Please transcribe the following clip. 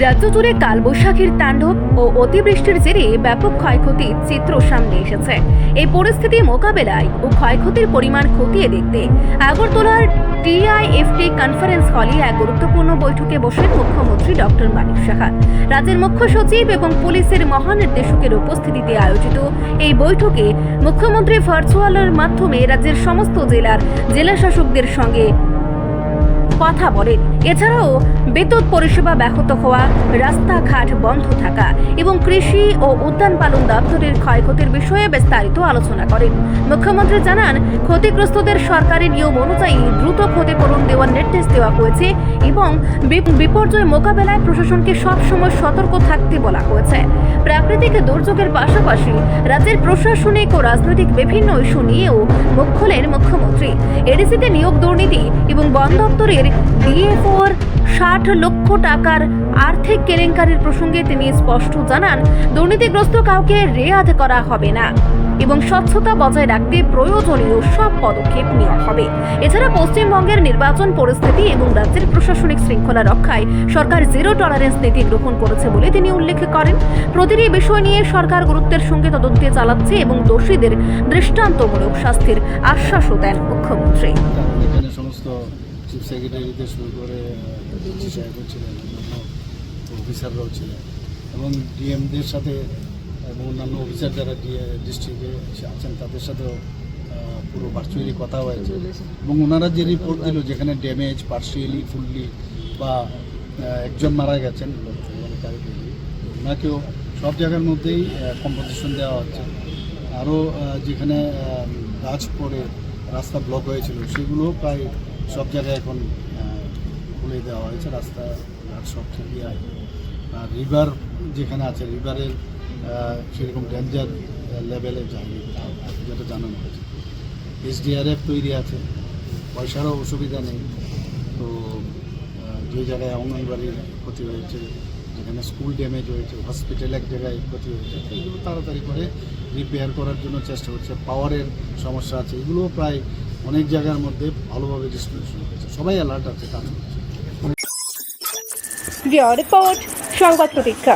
রাজ্য জুড়ে কালবৈশাখীর তাণ্ডব ও অতিবৃষ্টির জেরে ব্যাপক ক্ষয়ক্ষতির চিত্র সামনে এসেছে। এই পরিস্থিতি মোকাবেলায় ও ক্ষয়ক্ষতির পরিমাণ খতিয়ে দেখতে আগরতলার টিআইএফটি কনফারেন্স হলে এক গুরুত্বপূর্ণ বৈঠকে বসেন মুখ্যমন্ত্রী ডক্টর মানিক সাহা। রাজ্যের মুখ্য সচিব এবং পুলিশের মহানির্দেশকের উপস্থিতিতে আয়োজিত এই বৈঠকে মুখ্যমন্ত্রী ভার্চুয়ালের মাধ্যমে রাজ্যের সমস্ত জেলা শাসকদের সঙ্গে কথা বলেন। এছাড়াও বিদ্যুৎ পরিষেবা ব্যাহত হওয়া, রাস্তাঘাট বন্ধ থাকা এবং কৃষি ও উদ্যান পালন দপ্তরের ক্ষয়ক্ষতির বিষয়ে বিস্তারিত আলোচনা করেন। মুখ্যমন্ত্রী জানান, ক্ষতিগ্রস্তদের সরকারি নিয়ম অনুযায়ী দ্রুত ক্ষতিপূরণ দেওয়ার নির্দেশ দেওয়া হয়েছে এবং বিপর্যয় মোকাবেলায় প্রশাসনকে সবসময় সতর্ক থাকতে বলা হয়েছে। প্রাকৃতিক দুর্যোগের পাশাপাশি রাজ্যের প্রশাসনিক ও রাজনৈতিক বিভিন্ন ইস্যু নিয়েও মুখ খোলেন মুখ্যমন্ত্রী। এডিসিতে নিয়োগ দুর্নীতি এবং বন দপ্তরের ডিএফওর 60 লক্ষ টাকার আর্থিক কেলেঙ্কারির প্রসঙ্গে তিনি স্পষ্ট জানান, দুর্নীতিগ্রস্ত কাউকে রেয়াত করা হবে না এবং স্বচ্ছতা বজায় রাখতে প্রয়োজনীয় সব পদক্ষেপ নেওয়া হবে। এছাড়া পশ্চিমবঙ্গের নির্বাচন পরিস্থিতি এবং রাজ্যের প্রশাসনিক শৃঙ্খলা রক্ষায় সরকার জিরো টলারেন্স নীতি গ্রহণ করেছে বলে তিনি উল্লেখ করেন। প্রতিটি বিষয় নিয়ে সরকার গুরুত্বের সঙ্গে তদন্ত চালাচ্ছে এবং দোষীদের দৃষ্টান্তমূলক শাস্তির আশ্বাসও দেন মুখ্যমন্ত্রী। চিফ সেক্রেটারিতে শুরু করে সাহেবও ছিলেন, অন্যান্য অফিসাররাও ছিলেন এবং ডিএমদের সাথে এবং অন্যান্য অফিসার যারা ডিস্ট্রিক্টে আছেন তাদের সাথেও পুরো ভার্চুয়ালি কথা হয়েছে এবং ওনারা যে রিপোর্ট দিল, যেখানে ড্যামেজ পার্শিয়ালি ফুললি বা একজন মারা গেছেন ওনাকেও সব জায়গার মধ্যেই কম্পেনসেশন দেওয়া হচ্ছে। আরও যেখানে গাছ পড়ে রাস্তা ব্লক হয়েছিল সেগুলো প্রায় সব জায়গায় এখন খুলে দেওয়া হয়েছে, রাস্তাঘাট সব ঠিকই আছে। আর রিভার যেখানে আছে, রিভারের সেরকম ডেঞ্জার লেভেলে যায়নি, যেটা জানানো হয়েছে। SDRF তৈরি আছে, পয়সারও অসুবিধা নেই। তো যে জায়গায় অঙ্গনবাড়ির ক্ষতি হয়েছে, যেখানে স্কুল ড্যামেজ হয়েছে, হসপিটাল এক জায়গায় ক্ষতি হয়েছে, এগুলো তাড়াতাড়ি করে রিপেয়ার করার জন্য চেষ্টা করছে। পাওয়ারের সমস্যা আছে, এগুলোও প্রায় অনেক জায়গার মধ্যে ভালোভাবে ডিস্ট্রিবিউশন হচ্ছে, সবাই অ্যালার্ট আছে কাজ করছে। রিপোর্ট সংবাদ প্রতীক্ষা।